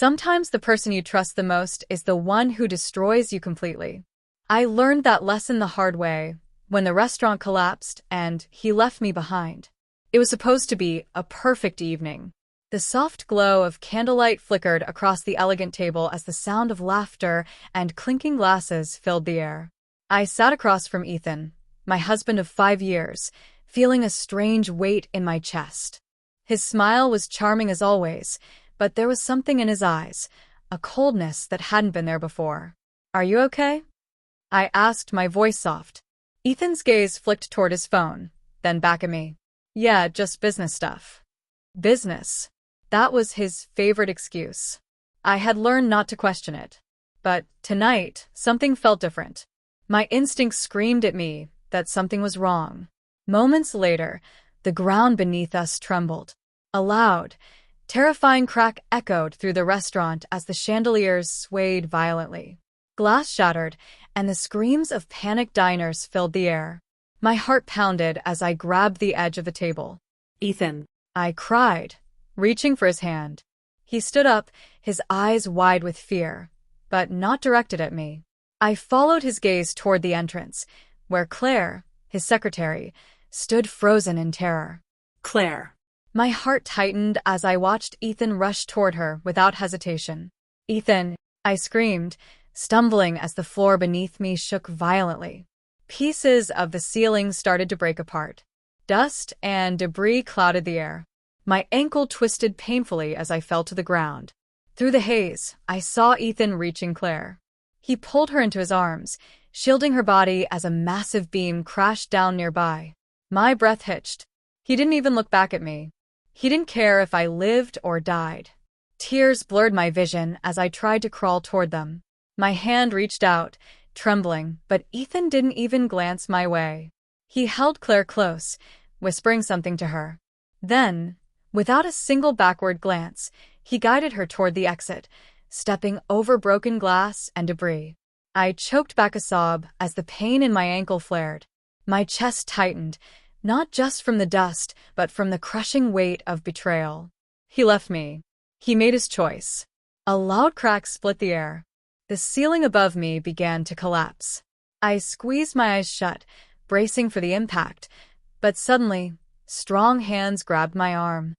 Sometimes the person you trust the most is the one who destroys you completely. I learned that lesson the hard way when the restaurant collapsed and he left me behind. It was supposed to be a perfect evening. The soft glow of candlelight flickered across the elegant table as the sound of laughter and clinking glasses filled the air. I sat across from Ethan, my husband of 5 years, feeling a strange weight in my chest. His smile was charming as always, but there was something in his eyes, a coldness that hadn't been there before. "Are you okay?" I asked, my voice soft. Ethan's gaze flicked toward his phone, then back at me. "Yeah, just business stuff." Business. That was his favorite excuse. I had learned not to question it. But tonight, something felt different. My instincts screamed at me that something was wrong. Moments later, the ground beneath us trembled. A loud, terrifying crack echoed through the restaurant as the chandeliers swayed violently. Glass shattered, and the screams of panicked diners filled the air. My heart pounded as I grabbed the edge of the table. "Ethan," I cried, reaching for his hand. He stood up, his eyes wide with fear, but not directed at me. I followed his gaze toward the entrance, where Claire, his secretary, stood frozen in terror. "Claire." My heart tightened as I watched Ethan rush toward her without hesitation. "Ethan," I screamed, stumbling as the floor beneath me shook violently. Pieces of the ceiling started to break apart. Dust and debris clouded the air. My ankle twisted painfully as I fell to the ground. Through the haze, I saw Ethan reaching Claire. He pulled her into his arms, shielding her body as a massive beam crashed down nearby. My breath hitched. He didn't even look back at me. He didn't care if I lived or died. Tears blurred my vision as I tried to crawl toward them. My hand reached out, trembling, but Ethan didn't even glance my way. He held Claire close, whispering something to her. Then, without a single backward glance, he guided her toward the exit, stepping over broken glass and debris. I choked back a sob as the pain in my ankle flared. My chest tightened, not just from the dust, but from the crushing weight of betrayal. He left me. He made his choice. A loud crack split the air. The ceiling above me began to collapse. I squeezed my eyes shut, bracing for the impact, but suddenly, strong hands grabbed my arm.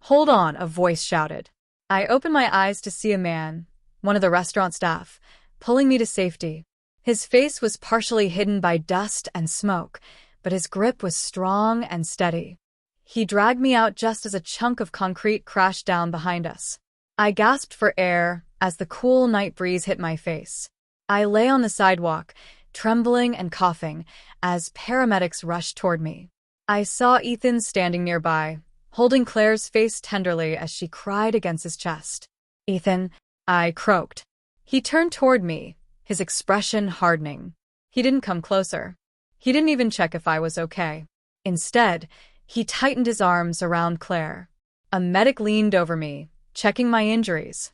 "Hold on," a voice shouted. I opened my eyes to see a man, one of the restaurant staff, pulling me to safety. His face was partially hidden by dust and smoke, but his grip was strong and steady. He dragged me out just as a chunk of concrete crashed down behind us. I gasped for air as the cool night breeze hit my face. I lay on the sidewalk, trembling and coughing, as paramedics rushed toward me. I saw Ethan standing nearby, holding Claire's face tenderly as she cried against his chest. "Ethan," I croaked. He turned toward me, his expression hardening. He didn't come closer. He didn't even check if I was okay. Instead, he tightened his arms around Claire. A medic leaned over me, checking my injuries.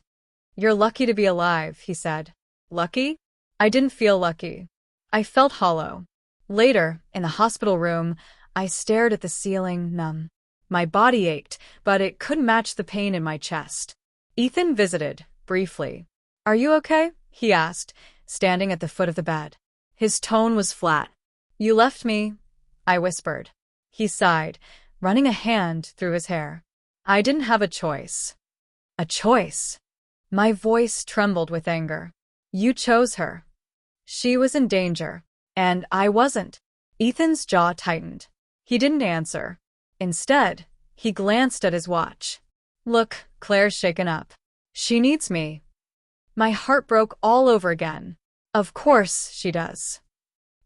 "You're lucky to be alive," he said. Lucky? I didn't feel lucky. I felt hollow. Later, in the hospital room, I stared at the ceiling, numb. My body ached, but it couldn't match the pain in my chest. Ethan visited, briefly. "Are you okay?" he asked, standing at the foot of the bed. His tone was flat. "You left me," I whispered. He sighed, running a hand through his hair. "I didn't have a choice." A choice? My voice trembled with anger. "You chose her. She was in danger, and I wasn't." Ethan's jaw tightened. He didn't answer. Instead, he glanced at his watch. "Look, Claire's shaken up. She needs me." My heart broke all over again. Of course she does.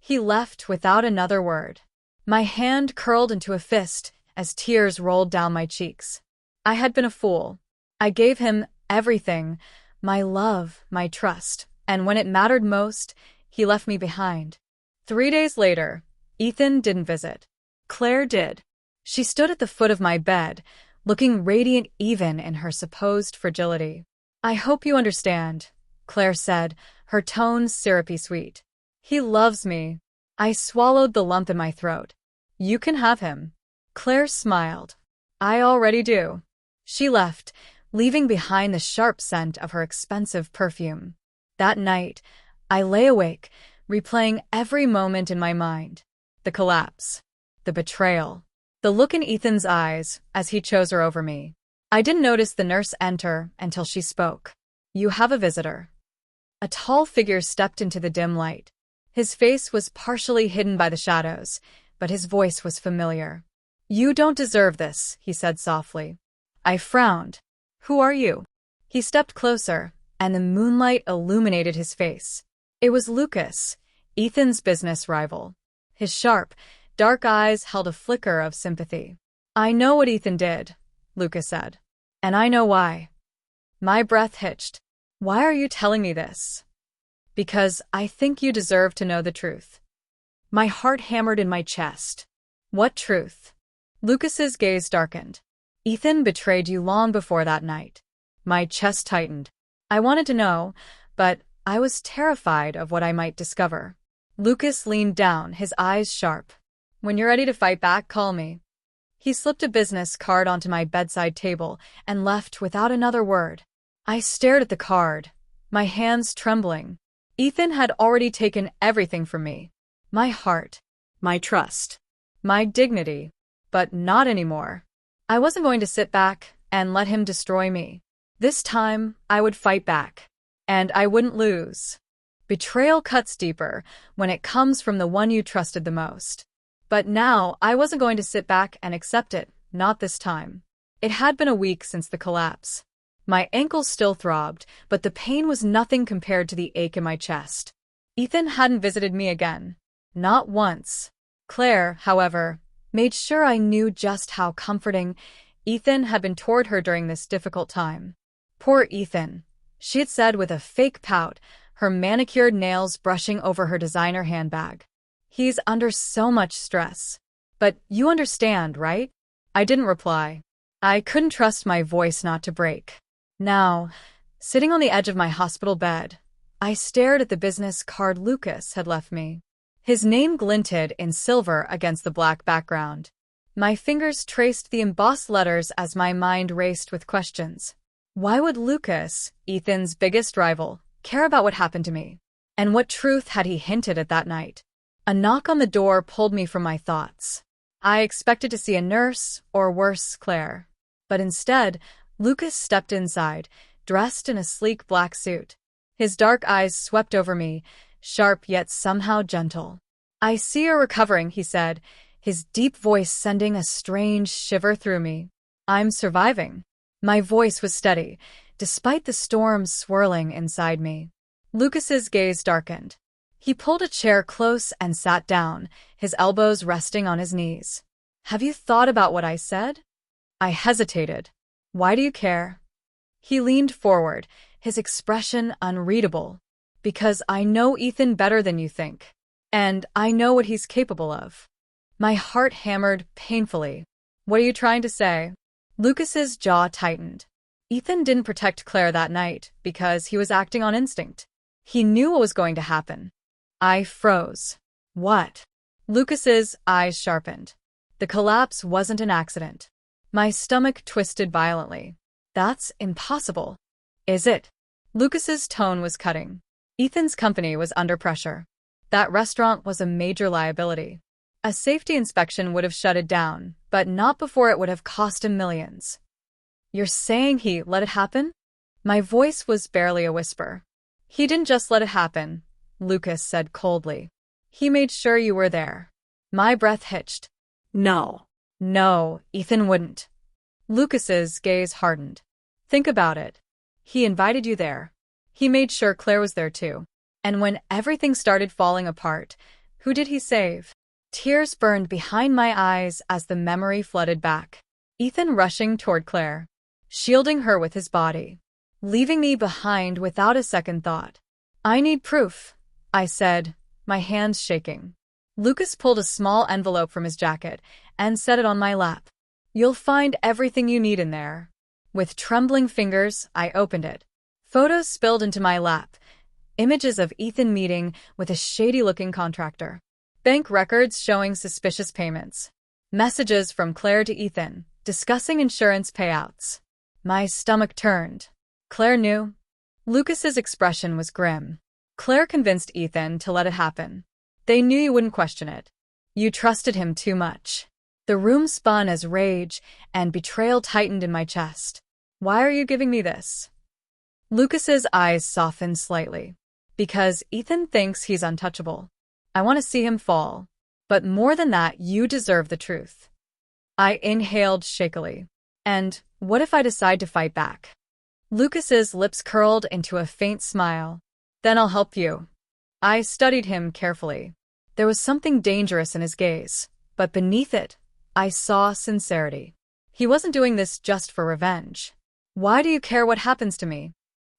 He left without another word. My hand curled into a fist as tears rolled down my cheeks. I had been a fool. I gave him everything, my love, my trust, and when it mattered most, he left me behind. 3 days later, Ethan didn't visit. Claire did. She stood at the foot of my bed, looking radiant even in her supposed fragility. "I hope you understand," Claire said, her tone syrupy sweet. "He loves me." I swallowed the lump in my throat. "You can have him." Claire smiled. "I already do." She left, leaving behind the sharp scent of her expensive perfume. That night, I lay awake, replaying every moment in my mind. The collapse. The betrayal. The look in Ethan's eyes as he chose her over me. I didn't notice the nurse enter until she spoke. "You have a visitor." A tall figure stepped into the dim light. His face was partially hidden by the shadows, but his voice was familiar. "You don't deserve this," he said softly. I frowned. "Who are you?" He stepped closer, and the moonlight illuminated his face. It was Lucas, Ethan's business rival. His sharp, dark eyes held a flicker of sympathy. "I know what Ethan did," Lucas said. "And I know why." My breath hitched. "Why are you telling me this?" "Because I think you deserve to know the truth." My heart hammered in my chest. "What truth?" Lucas's gaze darkened. "Ethan betrayed you long before that night." My chest tightened. I wanted to know, but I was terrified of what I might discover. Lucas leaned down, his eyes sharp. "When you're ready to fight back, call me." He slipped a business card onto my bedside table and left without another word. I stared at the card, my hands trembling. Ethan had already taken everything from me. My heart, my trust, my dignity, but not anymore. I wasn't going to sit back and let him destroy me. This time, I would fight back. And I wouldn't lose. Betrayal cuts deeper when it comes from the one you trusted the most. But now, I wasn't going to sit back and accept it, not this time. It had been a week since the collapse. My ankles still throbbed, but the pain was nothing compared to the ache in my chest. Ethan hadn't visited me again. Not once. Claire, however, made sure I knew just how comforting Ethan had been toward her during this difficult time. "Poor Ethan," she had said with a fake pout, her manicured nails brushing over her designer handbag. "He's under so much stress. But you understand, right?" I didn't reply. I couldn't trust my voice not to break. Now, sitting on the edge of my hospital bed, I stared at the business card Lucas had left me. His name glinted in silver against the black background. My fingers traced the embossed letters as my mind raced with questions. Why would Lucas, Ethan's biggest rival, care about what happened to me? And what truth had he hinted at that night? A knock on the door pulled me from my thoughts. I expected to see a nurse, or worse, Claire. But instead, Lucas stepped inside, dressed in a sleek black suit. His dark eyes swept over me, sharp yet somehow gentle. "I see you're recovering," he said, his deep voice sending a strange shiver through me. "I'm surviving." My voice was steady, despite the storm swirling inside me. Lucas's gaze darkened. He pulled a chair close and sat down, his elbows resting on his knees. "Have you thought about what I said?" I hesitated. "Why do you care?" He leaned forward, his expression unreadable. "Because I know Ethan better than you think. And I know what he's capable of." My heart hammered painfully. "What are you trying to say?" Lucas's jaw tightened. Ethan didn't protect Claire that night because he was acting on instinct. He knew what was going to happen. I froze. "What?" Lucas's eyes sharpened. "The collapse wasn't an accident." My stomach twisted violently. "That's impossible." "Is it?" Lucas's tone was cutting. Ethan's company was under pressure. That restaurant was a major liability. A safety inspection would have shut it down, but not before it would have cost him millions. "You're saying he let it happen?" My voice was barely a whisper. "He didn't just let it happen," Lucas said coldly. "He made sure you were there." My breath hitched. No, Ethan wouldn't. Lucas's gaze hardened. "Think about it. He invited you there. He made sure Claire was there too. And when everything started falling apart, who did he save?" Tears burned behind my eyes as the memory flooded back. Ethan rushing toward Claire, shielding her with his body, leaving me behind without a second thought. "I need proof," I said, my hands shaking. Lucas pulled a small envelope from his jacket and set it on my lap. "You'll find everything you need in there." With trembling fingers, I opened it. Photos spilled into my lap, images of Ethan meeting with a shady-looking contractor. Bank records showing suspicious payments. Messages from Claire to Ethan, discussing insurance payouts. My stomach turned. Claire knew. Lucas's expression was grim. Claire convinced Ethan to let it happen. They knew you wouldn't question it. You trusted him too much. The room spun as rage and betrayal tightened in my chest. Why are you giving me this? Lucas's eyes softened slightly. Because Ethan thinks he's untouchable. I want to see him fall. But more than that, you deserve the truth. I inhaled shakily. And what if I decide to fight back? Lucas's lips curled into a faint smile. Then I'll help you. I studied him carefully. There was something dangerous in his gaze, but beneath it, I saw sincerity. He wasn't doing this just for revenge. Why do you care what happens to me?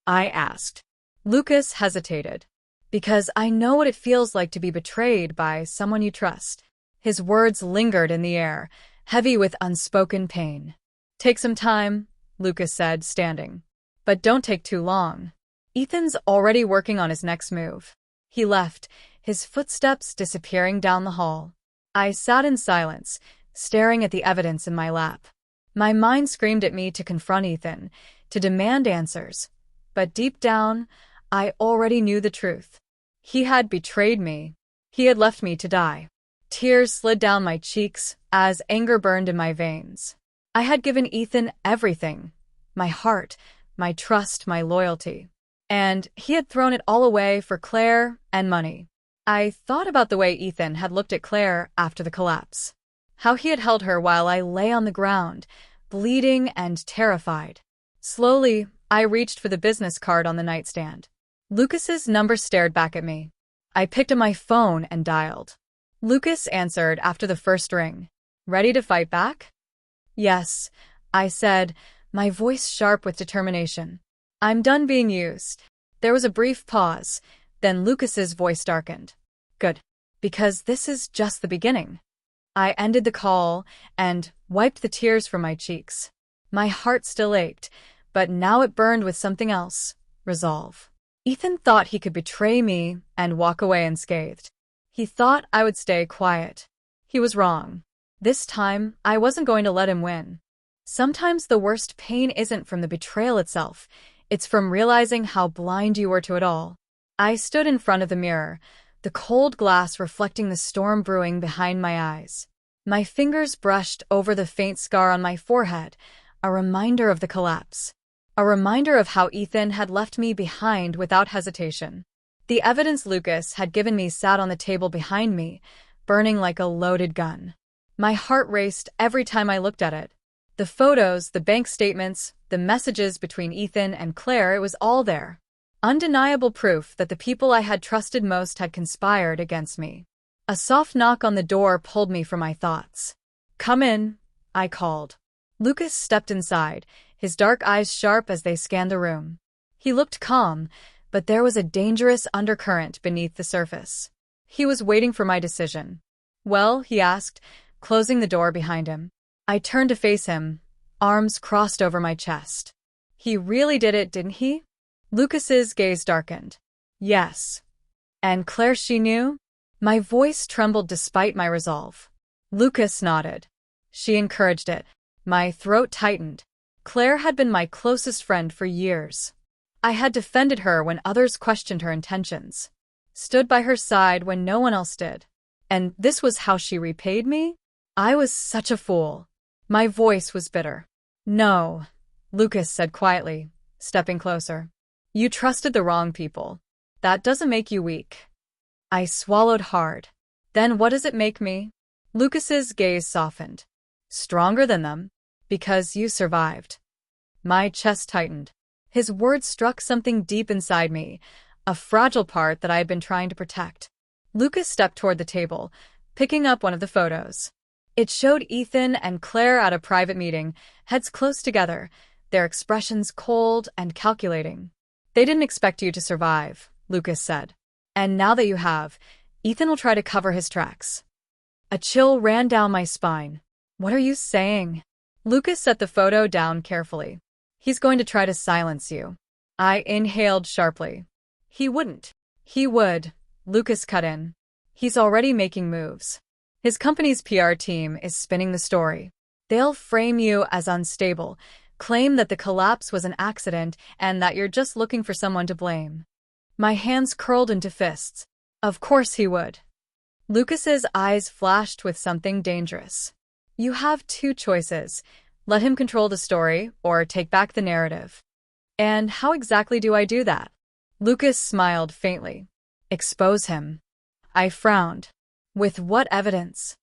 I asked. Lucas hesitated. Because I know what it feels like to be betrayed by someone you trust. His words lingered in the air, heavy with unspoken pain. Take some time, Lucas said, standing. But don't take too long. Ethan's already working on his next move. He left, his footsteps disappearing down the hall. I sat in silence, staring at the evidence in my lap. My mind screamed at me to confront Ethan, to demand answers. But deep down, I already knew the truth. He had betrayed me. He had left me to die. Tears slid down my cheeks as anger burned in my veins. I had given Ethan everything. My heart, my trust, my loyalty. And he had thrown it all away for Claire and money. I thought about the way Ethan had looked at Claire after the collapse. How he had held her while I lay on the ground, bleeding and terrified. Slowly, I reached for the business card on the nightstand. Lucas's number stared back at me. I picked up my phone and dialed. Lucas answered after the first ring. Ready to fight back? Yes, I said, my voice sharp with determination. I'm done being used. There was a brief pause, then Lucas's voice darkened. Good, because this is just the beginning. I ended the call and wiped the tears from my cheeks. My heart still ached, but now it burned with something else, resolve. Ethan thought he could betray me and walk away unscathed. He thought I would stay quiet. He was wrong. This time, I wasn't going to let him win. Sometimes the worst pain isn't from the betrayal itself. It's from realizing how blind you were to it all. I stood in front of the mirror, the cold glass reflecting the storm brewing behind my eyes. My fingers brushed over the faint scar on my forehead, a reminder of the collapse. A reminder of how Ethan had left me behind without hesitation. The evidence Lucas had given me sat on the table behind me, burning like a loaded gun. My heart raced every time I looked at it. The photos, the bank statements, the messages between Ethan and Claire, it was all there. Undeniable proof that the people I had trusted most had conspired against me. A soft knock on the door pulled me from my thoughts. Come in, I called. Lucas stepped inside, his dark eyes sharp as they scanned the room. He looked calm, but there was a dangerous undercurrent beneath the surface. He was waiting for my decision. Well, he asked, closing the door behind him. I turned to face him, arms crossed over my chest. He really did it, didn't he? Lucas's gaze darkened. Yes. And Claire, she knew? My voice trembled despite my resolve. Lucas nodded. She encouraged it. My throat tightened. Claire had been my closest friend for years. I had defended her when others questioned her intentions. Stood by her side when no one else did. And this was how she repaid me? I was such a fool. My voice was bitter. No, Lucas said quietly, stepping closer. You trusted the wrong people. That doesn't make you weak. I swallowed hard. Then what does it make me? Lucas's gaze softened. Stronger than them, because you survived. My chest tightened. His words struck something deep inside me, a fragile part that I had been trying to protect. Lucas stepped toward the table, picking up one of the photos. It showed Ethan and Claire at a private meeting, heads close together, their expressions cold and calculating. They didn't expect you to survive, Lucas said. And now that you have, Ethan will try to cover his tracks. A chill ran down my spine. What are you saying? Lucas set the photo down carefully. He's going to try to silence you. I inhaled sharply. He wouldn't. He would, Lucas cut in. He's already making moves. His company's PR team is spinning the story. They'll frame you as unstable, Claim that the collapse was an accident and that you're just looking for someone to blame. My hands curled into fists. Of course he would. Lucas's eyes flashed with something dangerous. You have two choices. Let him control the story, or take back the narrative. And how exactly do I do that? Lucas smiled faintly. Expose him. I frowned. With what evidence?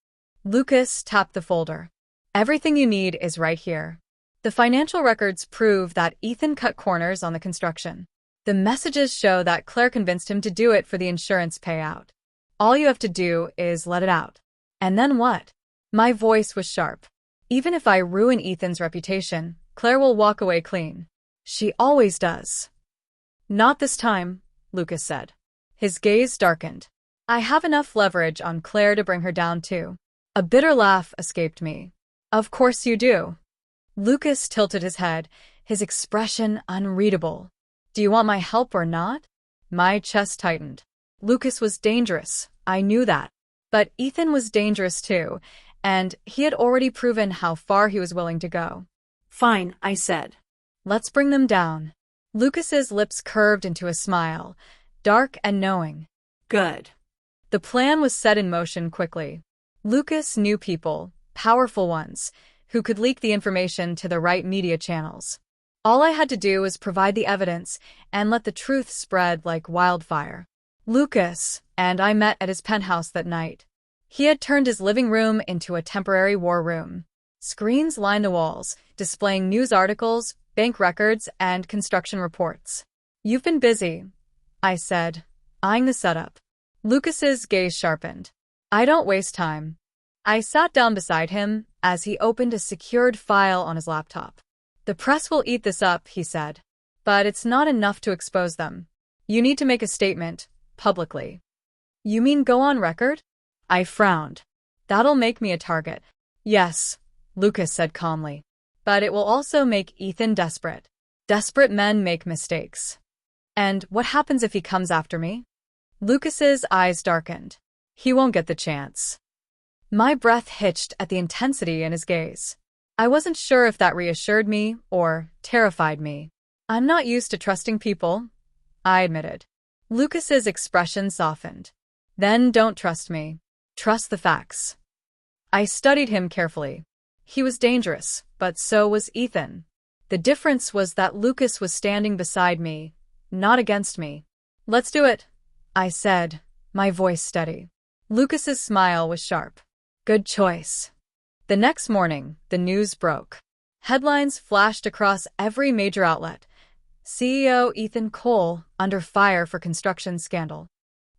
Lucas tapped the folder. Everything you need is right here. The financial records prove that Ethan cut corners on the construction. The messages show that Claire convinced him to do it for the insurance payout. All you have to do is let it out. And then what? My voice was sharp. Even if I ruin Ethan's reputation, Claire will walk away clean. She always does. Not this time, Lucas said. His gaze darkened. I have enough leverage on Claire to bring her down too. A bitter laugh escaped me. Of course you do. Lucas tilted his head, his expression unreadable. Do you want my help or not? My chest tightened. Lucas was dangerous, I knew that. But Ethan was dangerous too, and he had already proven how far he was willing to go. Fine, I said. Let's bring them down. Lucas's lips curved into a smile, dark and knowing. Good. The plan was set in motion quickly. Lucas knew people, powerful ones, who could leak the information to the right media channels. All I had to do was provide the evidence and let the truth spread like wildfire. Lucas and I met at his penthouse that night. He had turned his living room into a temporary war room. Screens lined the walls, displaying news articles, bank records, and construction reports. You've been busy, I said, eyeing the setup. Lucas's gaze sharpened. I don't waste time. I sat down beside him as he opened a secured file on his laptop. The press will eat this up, he said. But it's not enough to expose them. You need to make a statement, publicly. You mean go on record? I frowned. That'll make me a target. Yes, Lucas said calmly. But it will also make Ethan desperate. Desperate men make mistakes. And what happens if he comes after me? Lucas's eyes darkened. He won't get the chance. My breath hitched at the intensity in his gaze. I wasn't sure if that reassured me or terrified me. I'm not used to trusting people, I admitted. Lucas's expression softened. Then don't trust me. Trust the facts. I studied him carefully. He was dangerous, but so was Ethan. The difference was that Lucas was standing beside me, not against me. Let's do it, I said, my voice steady. Lucas's smile was sharp. Good choice. The next morning, the news broke. Headlines flashed across every major outlet. CEO Ethan Cole under fire for construction scandal.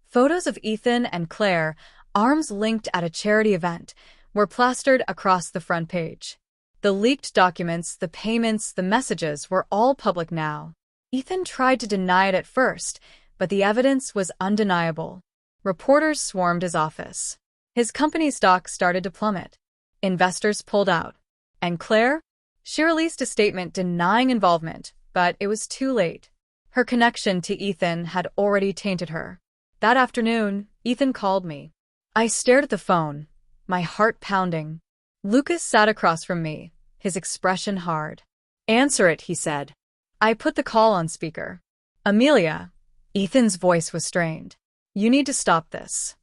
Photos of Ethan and Claire, arms linked at a charity event, were plastered across the front page. The leaked documents, the payments, the messages were all public now. Ethan tried to deny it at first, but the evidence was undeniable. Reporters swarmed his office. His company's stock started to plummet. Investors pulled out. And Claire? She released a statement denying involvement, but it was too late. Her connection to Ethan had already tainted her. That afternoon, Ethan called me. I stared at the phone, my heart pounding. Lucas sat across from me, his expression hard. Answer it, he said. I put the call on speaker. Amelia. Ethan's voice was strained. You need to stop this.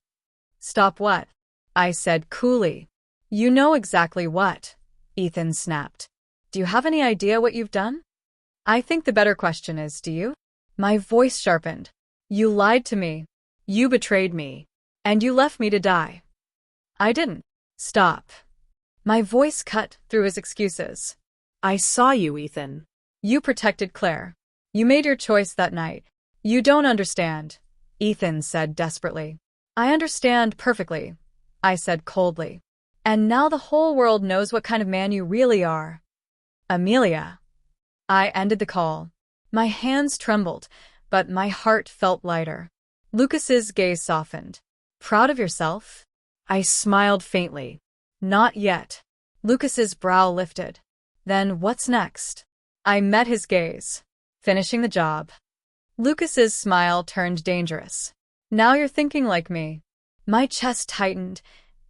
Stop what? I said coolly. You know exactly what, Ethan snapped. Do you have any idea what you've done? I think the better question is, do you? My voice sharpened. You lied to me. You betrayed me. And you left me to die. I didn't. Stop. My voice cut through his excuses. I saw you, Ethan. You protected Claire. You made your choice that night. You don't understand, Ethan said desperately. I understand perfectly, I said coldly. And now the whole world knows what kind of man you really are. Amelia. I ended the call. My hands trembled, but my heart felt lighter. Lucas's gaze softened. Proud of yourself? I smiled faintly. Not yet. Lucas's brow lifted. Then what's next? I met his gaze. Finishing the job. Lucas's smile turned dangerous. Now you're thinking like me. My chest tightened,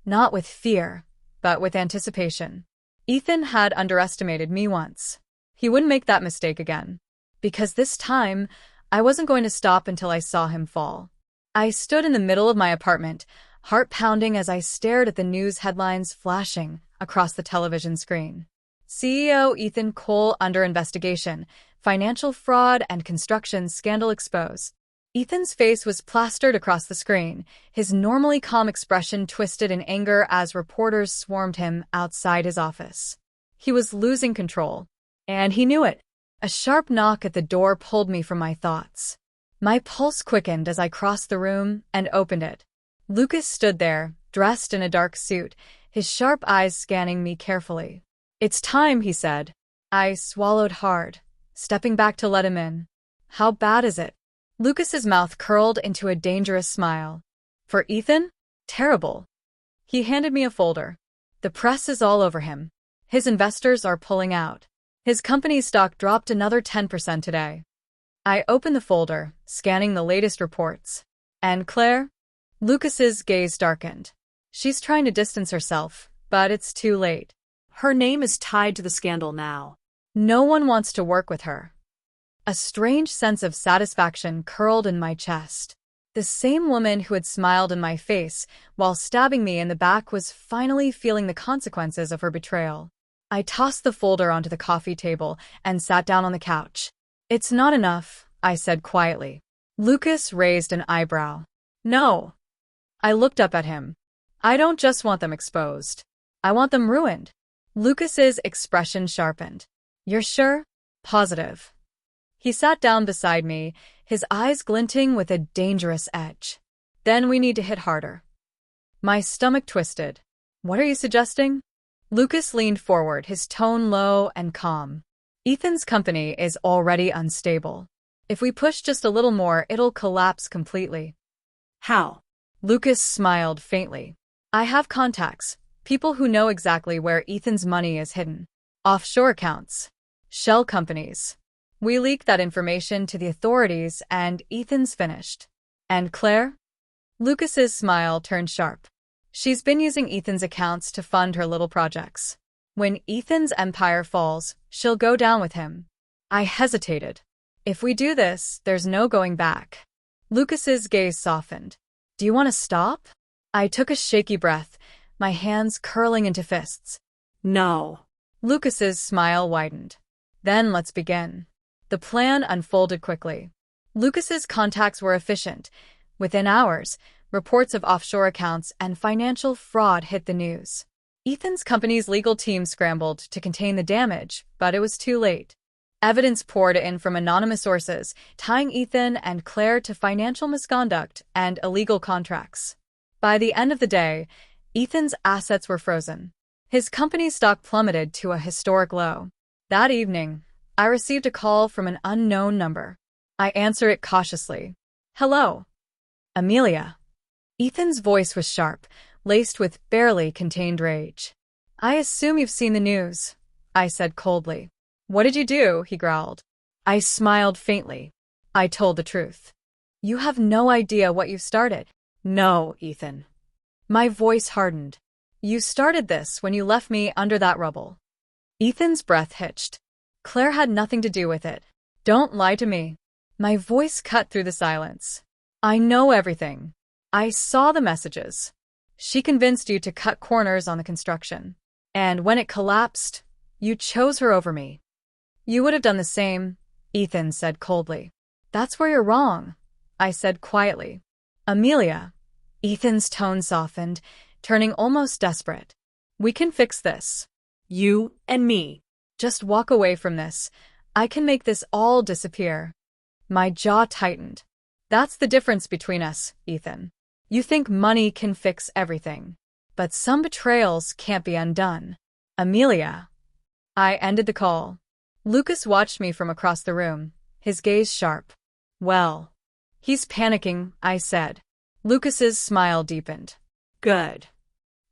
not with fear, but with anticipation. Ethan had underestimated me once. He wouldn't make that mistake again. Because this time, I wasn't going to stop until I saw him fall. I stood in the middle of my apartment, heart pounding as I stared at the news headlines flashing across the television screen. CEO Ethan Cole under investigation, financial fraud and construction scandal expose. Ethan's face was plastered across the screen, his normally calm expression twisted in anger as reporters swarmed him outside his office. He was losing control, and he knew it. A sharp knock at the door pulled me from my thoughts. My pulse quickened as I crossed the room and opened it. Lucas stood there, dressed in a dark suit, his sharp eyes scanning me carefully. "It's time," he said. I swallowed hard, stepping back to let him in. "How bad is it?" Lucas's mouth curled into a dangerous smile. "For Ethan? Terrible." He handed me a folder. "The press is all over him. His investors are pulling out. His company's stock dropped another 10% today." I opened the folder, scanning the latest reports. "And Claire?" Lucas's gaze darkened. "She's trying to distance herself, but it's too late. Her name is tied to the scandal now. No one wants to work with her." A strange sense of satisfaction curled in my chest. The same woman who had smiled in my face while stabbing me in the back was finally feeling the consequences of her betrayal. I tossed the folder onto the coffee table and sat down on the couch. "It's not enough," I said quietly. Lucas raised an eyebrow. "No." I looked up at him. "I don't just want them exposed. I want them ruined." Lucas's expression sharpened. "You're sure?" "Positive." He sat down beside me, his eyes glinting with a dangerous edge. "Then we need to hit harder." My stomach twisted. "What are you suggesting?" Lucas leaned forward, his tone low and calm. "Ethan's company is already unstable. If we push just a little more, it'll collapse completely." "How?" Lucas smiled faintly. "I have contacts, people who know exactly where Ethan's money is hidden. Offshore accounts. Shell companies. We leaked that information to the authorities and Ethan's finished." "And Claire?" Lucas's smile turned sharp. "She's been using Ethan's accounts to fund her little projects. When Ethan's empire falls, she'll go down with him." I hesitated. "If we do this, there's no going back." Lucas's gaze softened. "Do you want to stop?" I took a shaky breath, my hands curling into fists. "No." Lucas's smile widened. "Then let's begin." The plan unfolded quickly. Lucas's contacts were efficient. Within hours, reports of offshore accounts and financial fraud hit the news. Ethan's company's legal team scrambled to contain the damage, but it was too late. Evidence poured in from anonymous sources, tying Ethan and Claire to financial misconduct and illegal contracts. By the end of the day, Ethan's assets were frozen. His company's stock plummeted to a historic low. That evening, I received a call from an unknown number. I answered it cautiously. "Hello." "Amelia." Ethan's voice was sharp, laced with barely contained rage. "I assume you've seen the news," I said coldly. "What did you do?" he growled. I smiled faintly. I told the truth. "You have no idea what you've started." "No, Ethan." My voice hardened. "You started this when you left me under that rubble." Ethan's breath hitched. "Claire had nothing to do with it. Don't lie to me." My voice cut through the silence. "I know everything. I saw the messages. She convinced you to cut corners on the construction. And when it collapsed, you chose her over me." "You would have done the same," Ethan said coldly. "That's where you're wrong," I said quietly. "Amelia." Ethan's tone softened, turning almost desperate. "We can fix this. You and me. Just walk away from this. I can make this all disappear." My jaw tightened. "That's the difference between us, Ethan. You think money can fix everything. But some betrayals can't be undone. Amelia." I ended the call. Lucas watched me from across the room, his gaze sharp. "Well, he's panicking," I said. Lucas's smile deepened. "Good."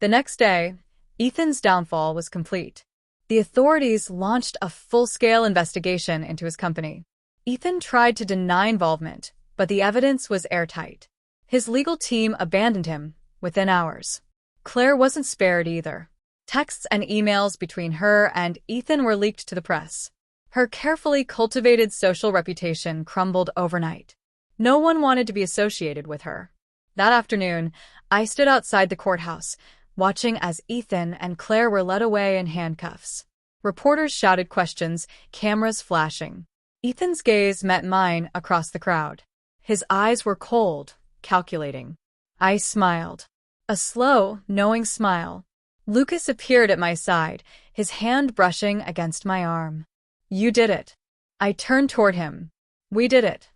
The next day, Ethan's downfall was complete. The authorities launched a full-scale investigation into his company. Ethan tried to deny involvement, but the evidence was airtight. His legal team abandoned him within hours. Claire wasn't spared either. Texts and emails between her and Ethan were leaked to the press. Her carefully cultivated social reputation crumbled overnight. No one wanted to be associated with her. That afternoon, I stood outside the courthouse, watching as Ethan and Claire were led away in handcuffs. Reporters shouted questions, cameras flashing. Ethan's gaze met mine across the crowd. His eyes were cold, calculating. I smiled. A slow, knowing smile. Lucas appeared at my side, his hand brushing against my arm. You did it. I turned toward him. We did it.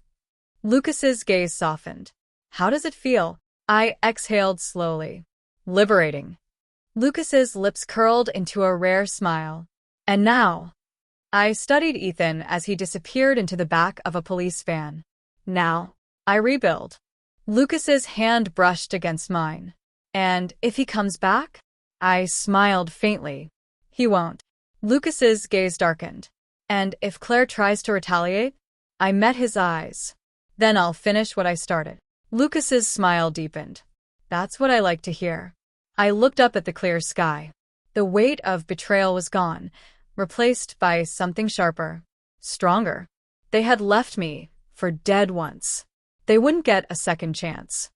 Lucas's gaze softened. How does it feel? I exhaled slowly. Liberating. Lucas's lips curled into a rare smile. And now? I studied Ethan as he disappeared into the back of a police van. Now, I rebuild. Lucas's hand brushed against mine. And if he comes back? I smiled faintly. He won't. Lucas's gaze darkened. And if Claire tries to retaliate? I met his eyes. Then I'll finish what I started. Lucas's smile deepened. That's what I like to hear. I looked up at the clear sky. The weight of betrayal was gone, replaced by something sharper, stronger. They had left me for dead once. They wouldn't get a second chance.